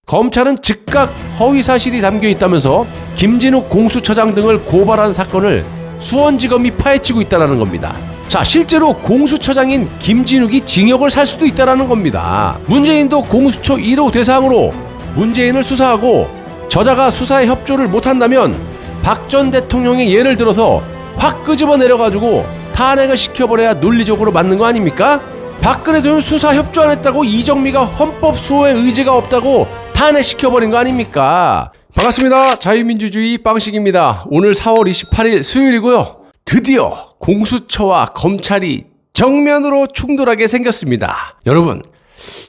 검찰은 즉각 허위사실이 담겨 있다면서 김진욱 공수처장 등을 고발한 사건을 수원지검이 파헤치고 있다는 겁니다. 자, 실제로 공수처장인 김진욱이 징역을 살 수도 있다는 겁니다. 문재인도 공수처 1호 대상으로 문재인을 수사하고 저자가 수사에 협조를 못한다면 박 전 대통령의 예를 들어서 확 끄집어 내려가지고 탄핵을 시켜버려야 논리적으로 맞는 거 아닙니까? 박근혜 대통령 수사 협조 안 했다고 이정미가 헌법 수호의 의지가 없다고 탄핵시켜버린 거 아닙니까? 반갑습니다. 자유민주주의 빵식입니다. 오늘 4월 28일 수요일이고요. 드디어 공수처와 검찰이 정면으로 충돌하게 생겼습니다. 여러분,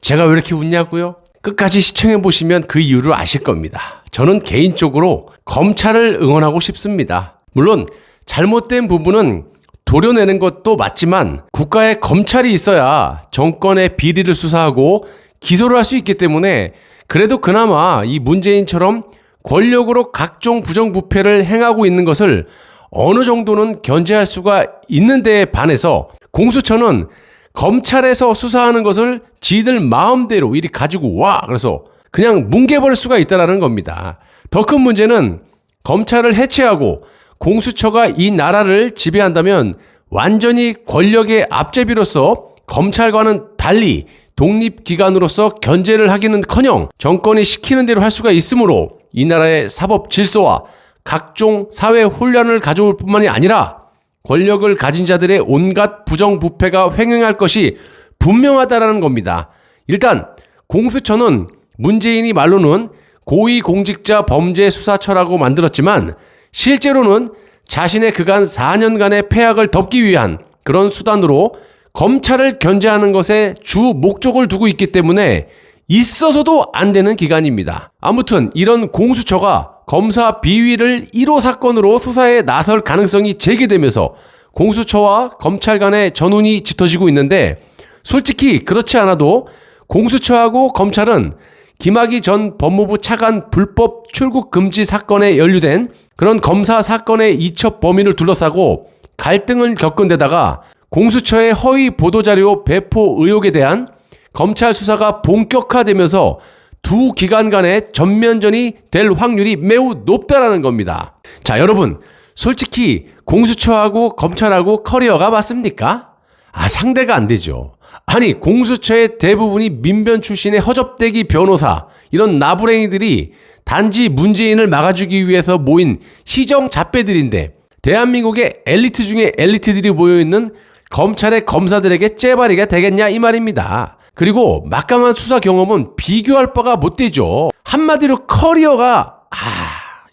제가 왜 이렇게 웃냐고요? 끝까지 시청해보시면 그 이유를 아실 겁니다. 저는 개인적으로 검찰을 응원하고 싶습니다. 물론 잘못된 부분은 도려내는 것도 맞지만 국가에 검찰이 있어야 정권의 비리를 수사하고 기소를 할 수 있기 때문에 그래도 그나마 이 문재인처럼 권력으로 각종 부정부패를 행하고 있는 것을 어느 정도는 견제할 수가 있는 데에 반해서 공수처는 검찰에서 수사하는 것을 지들 마음대로 이리 가지고 와! 그래서 그냥 뭉개버릴 수가 있다는 겁니다. 더 큰 문제는 검찰을 해체하고 공수처가 이 나라를 지배한다면 완전히 권력의 앞제비로서 검찰과는 달리 독립기관으로서 견제를 하기는커녕 정권이 시키는 대로 할 수가 있으므로 이 나라의 사법 질서와 각종 사회 혼란을 가져올 뿐만이 아니라 권력을 가진 자들의 온갖 부정부패가 횡행할 것이 분명하다는 겁니다. 일단 공수처는 문재인이 말로는 고위공직자 범죄수사처라고 만들었지만 실제로는 자신의 그간 4년간의 폐악을 덮기 위한 그런 수단으로 검찰을 견제하는 것에 주 목적을 두고 있기 때문에 있어서도 안 되는 기관입니다. 아무튼 이런 공수처가 검사 비위를 1호 사건으로 수사에 나설 가능성이 제기되면서 공수처와 검찰 간의 전운이 짙어지고 있는데 솔직히 그렇지 않아도 공수처하고 검찰은 김학의 전 법무부 차관 불법 출국 금지 사건에 연루된 그런 검사 사건의 이첩 범인을 둘러싸고 갈등을 겪은 데다가 공수처의 허위 보도자료 배포 의혹에 대한 검찰 수사가 본격화되면서 두 기관 간의 전면전이 될 확률이 매우 높다라는 겁니다. 자, 여러분, 솔직히 공수처하고 검찰하고 커리어가 맞습니까? 상대가 안 되죠. 아니, 공수처의 대부분이 민변 출신의 허접대기 변호사, 이런 나부랭이들이 단지 문재인을 막아주기 위해서 모인 시정잡배들인데 대한민국의 엘리트 중에 엘리트들이 모여있는 검찰의 검사들에게 째바리가 되겠냐 이 말입니다. 그리고 막강한 수사 경험은 비교할 바가 못 되죠. 한마디로 커리어가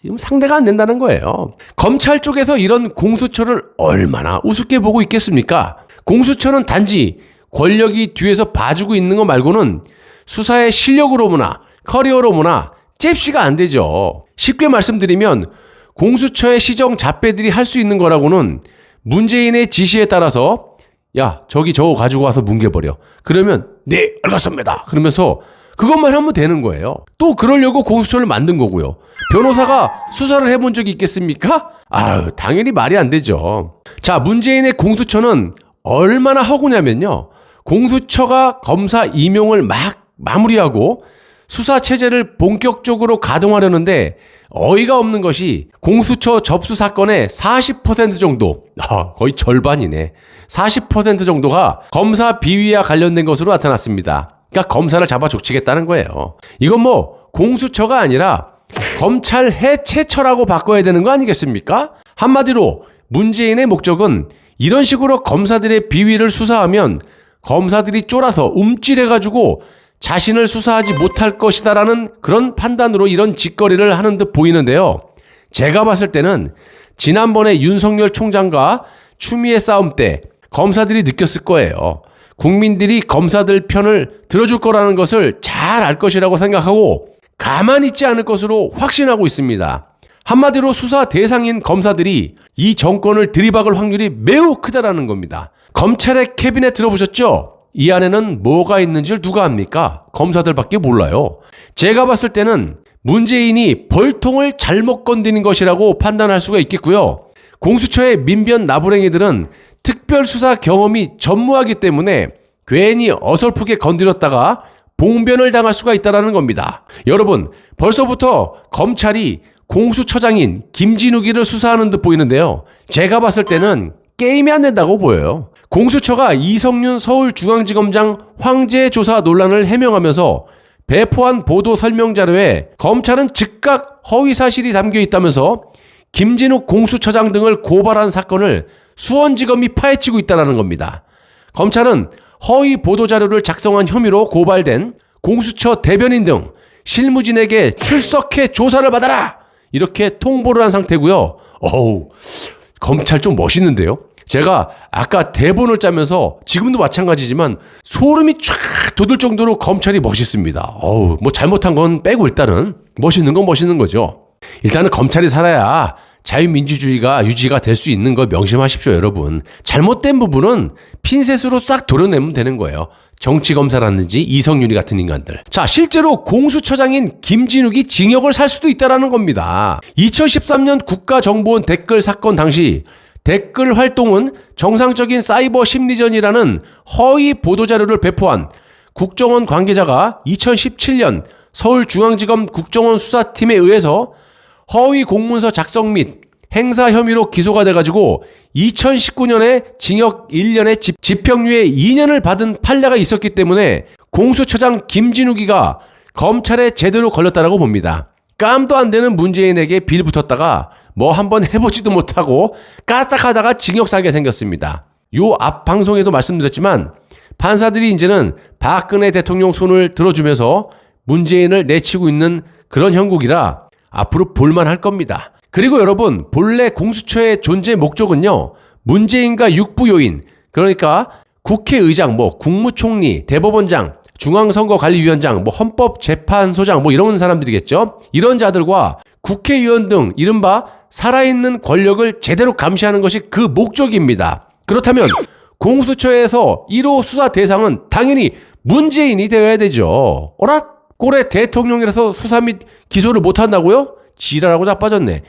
이건 상대가 안 된다는 거예요. 검찰 쪽에서 이런 공수처를 얼마나 우습게 보고 있겠습니까? 공수처는 단지 권력이 뒤에서 봐주고 있는 거 말고는 수사의 실력으로 보나 커리어로 보나 잽시가 안 되죠. 쉽게 말씀드리면 공수처의 시정잡배들이 할 수 있는 거라고는 문재인의 지시에 따라서 야, 저기 저거 가지고 와서 뭉개버려. 그러면 네, 알겠습니다. 그러면서 그것만 하면 되는 거예요. 또 그러려고 공수처를 만든 거고요. 변호사가 수사를 해본 적이 있겠습니까? 당연히 말이 안 되죠. 자, 문재인의 공수처는 얼마나 허구냐면요. 공수처가 검사 임용을 막 마무리하고 수사 체제를 본격적으로 가동하려는데 어이가 없는 것이 공수처 접수 사건의 40% 정도, 거의 절반이네. 40% 정도가 검사 비위와 관련된 것으로 나타났습니다. 그러니까 검사를 잡아 족치겠다는 거예요. 이건 뭐 공수처가 아니라 검찰 해체처라고 바꿔야 되는 거 아니겠습니까? 한마디로 문재인의 목적은 이런 식으로 검사들의 비위를 수사하면 검사들이 쫄아서 움찔해가지고 자신을 수사하지 못할 것이다라는 그런 판단으로 이런 짓거리를 하는 듯 보이는데요. 제가 봤을 때는 지난번에 윤석열 총장과 추미애 싸움 때 검사들이 느꼈을 거예요. 국민들이 검사들 편을 들어줄 거라는 것을 잘 알 것이라고 생각하고 가만히 있지 않을 것으로 확신하고 있습니다. 한마디로 수사 대상인 검사들이 이 정권을 들이박을 확률이 매우 크다라는 겁니다. 검찰의 캐비넷 들어보셨죠? 이 안에는 뭐가 있는지를 누가 압니까? 검사들밖에 몰라요. 제가 봤을 때는 문재인이 벌통을 잘못 건드린 것이라고 판단할 수가 있겠고요. 공수처의 민변 나부랭이들은 특별수사 경험이 전무하기 때문에 괜히 어설프게 건드렸다가 봉변을 당할 수가 있다는 겁니다. 여러분, 벌써부터 검찰이 공수처장인 김진욱이를 수사하는 듯 보이는데요. 제가 봤을 때는 게임이 안 된다고 보여요. 공수처가 이성윤 서울중앙지검장 황제 조사 논란을 해명하면서 배포한 보도 설명 자료에 검찰은 즉각 허위 사실이 담겨 있다면서 김진욱 공수처장 등을 고발한 사건을 수원지검이 파헤치고 있다는 겁니다. 검찰은 허위 보도자료를 작성한 혐의로 고발된 공수처 대변인 등 실무진에게 출석해 조사를 받아라! 이렇게 통보를 한 상태고요. 어우, 검찰 좀 멋있는데요? 제가 아까 대본을 짜면서 지금도 마찬가지지만 소름이 쫙 돋을 정도로 검찰이 멋있습니다. 어우, 뭐 잘못한 건 빼고 일단은 멋있는 건 멋있는 거죠. 일단은 검찰이 살아야 자유민주주의가 유지가 될 수 있는 걸 명심하십시오, 여러분. 잘못된 부분은 핀셋으로 싹 도려내면 되는 거예요. 정치검사라든지 이성윤이 같은 인간들. 자, 실제로 공수처장인 김진욱이 징역을 살 수도 있다는 겁니다. 2013년 국가정보원 댓글 사건 당시 댓글 활동은 정상적인 사이버 심리전이라는 허위 보도자료를 배포한 국정원 관계자가 2017년 서울중앙지검 국정원 수사팀에 의해서 허위 공문서 작성 및 행사 혐의로 기소가 돼가지고 2019년에 징역 1년에 집행유예 2년을 받은 판례가 있었기 때문에 공수처장 김진욱이가 검찰에 제대로 걸렸다라고 봅니다. 깜도 안 되는 문재인에게 빌 붙었다가 뭐 한번 해보지도 못하고 까딱하다가 징역 살게 생겼습니다. 요 앞 방송에도 말씀드렸지만 판사들이 이제는 박근혜 대통령 손을 들어주면서 문재인을 내치고 있는 그런 형국이라 앞으로 볼만할 겁니다. 그리고 여러분, 본래 공수처의 존재 목적은요, 문재인과 육부요인, 그러니까 국회의장, 뭐 국무총리, 대법원장, 중앙선거관리위원장, 뭐 헌법재판소장, 뭐 이런 사람들이겠죠. 이런 자들과 국회의원 등 이른바 살아있는 권력을 제대로 감시하는 것이 그 목적입니다. 그렇다면 공수처에서 1호 수사 대상은 당연히 문재인이 되어야 되죠. 어라? 꼴에 대통령이라서 수사 및 기소를 못한다고요? 지랄하고 자빠졌네.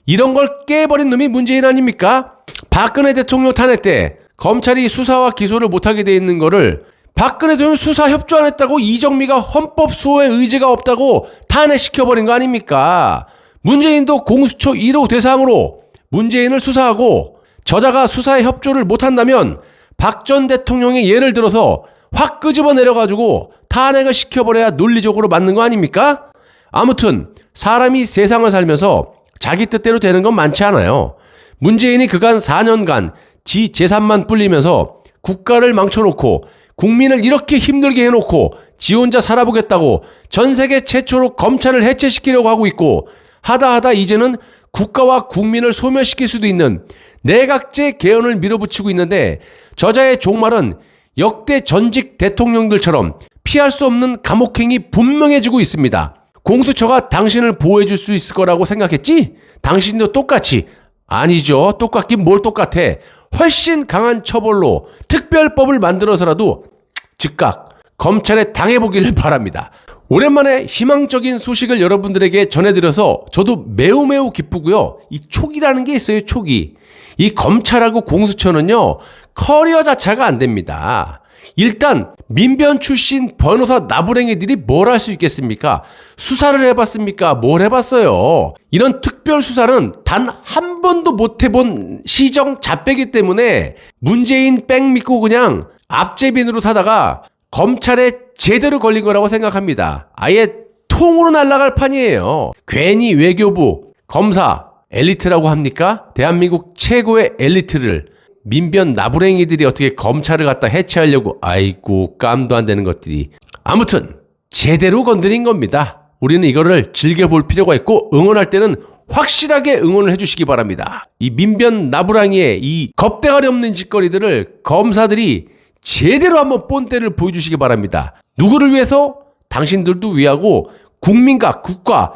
이런 걸 깨버린 놈이 문재인 아닙니까? 박근혜 대통령 탄핵 때 검찰이 수사와 기소를 못하게 돼 있는 거를 박근혜 대통령 수사 협조 안 했다고 이정미가 헌법 수호의 의지가 없다고 탄핵시켜버린 거 아닙니까? 문재인도 공수처 1호 대상으로 문재인을 수사하고 저자가 수사에 협조를 못한다면 박 전 대통령의 예를 들어서 확 끄집어 내려가지고 탄핵을 시켜버려야 논리적으로 맞는 거 아닙니까? 아무튼 사람이 세상을 살면서 자기 뜻대로 되는 건 많지 않아요. 문재인이 그간 4년간 지 재산만 불리면서 국가를 망쳐놓고 국민을 이렇게 힘들게 해놓고 지 혼자 살아보겠다고 전 세계 최초로 검찰을 해체시키려고 하고 있고 하다 이제는 국가와 국민을 소멸시킬 수도 있는 내각제 개헌을 밀어붙이고 있는데 저자의 종말은 역대 전직 대통령들처럼 피할 수 없는 감옥행이 분명해지고 있습니다. 공수처가 당신을 보호해줄 수 있을 거라고 생각했지? 당신도 똑같이. 아니죠. 똑같긴 뭘 똑같아. 훨씬 강한 처벌로 특별법을 만들어서라도 즉각 검찰에 당해보기를 바랍니다. 오랜만에 희망적인 소식을 여러분들에게 전해드려서 저도 매우 기쁘고요. 이 촉이라는 게 있어요. 촉이. 이 검찰하고 공수처는요, 커리어 자체가 안 됩니다. 일단 민변 출신 변호사 나부랭이들이 뭘 할 수 있겠습니까? 수사를 해봤습니까? 뭘 해봤어요? 이런 특별 수사는 단 한 번도 못 해본 시정 잡배기 때문에 문재인 백 믿고 그냥 앞제빈으로 타다가 검찰에 제대로 걸린 거라고 생각합니다. 아예 통으로 날아갈 판이에요. 괜히 외교부, 검사, 엘리트라고 합니까? 대한민국 최고의 엘리트를 민변 나부랭이들이 어떻게 검찰을 갖다 해체하려고, 아이고 깜도 안 되는 것들이. 아무튼 제대로 건드린 겁니다. 우리는 이거를 즐겨볼 필요가 있고 응원할 때는 확실하게 응원을 해주시기 바랍니다. 이 민변 나부랭이의 이 겁대가리 없는 짓거리들을 검사들이 제대로 한번 본때를 보여주시기 바랍니다. 누구를 위해서? 당신들도 위하고 국민과 국가,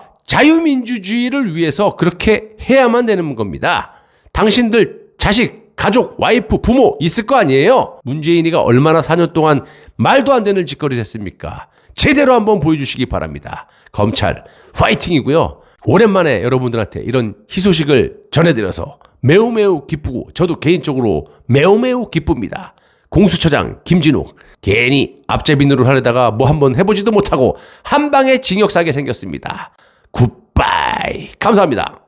자유민주주의를 위해서 그렇게 해야만 되는 겁니다. 당신들 자식, 가족, 와이프, 부모 있을 거 아니에요? 문재인이가 얼마나 4년 동안 말도 안 되는 짓거리 했습니까? 제대로 한번 보여주시기 바랍니다. 검찰 파이팅이고요. 오랜만에 여러분들한테 이런 희소식을 전해드려서 매우 기쁘고 저도 개인적으로 매우 기쁩니다. 공수처장 김진욱 괜히 앞제비 노릇 하려다가 뭐 한번 해보지도 못하고 한 방에 징역 싸게 생겼습니다. 굿바이. 감사합니다.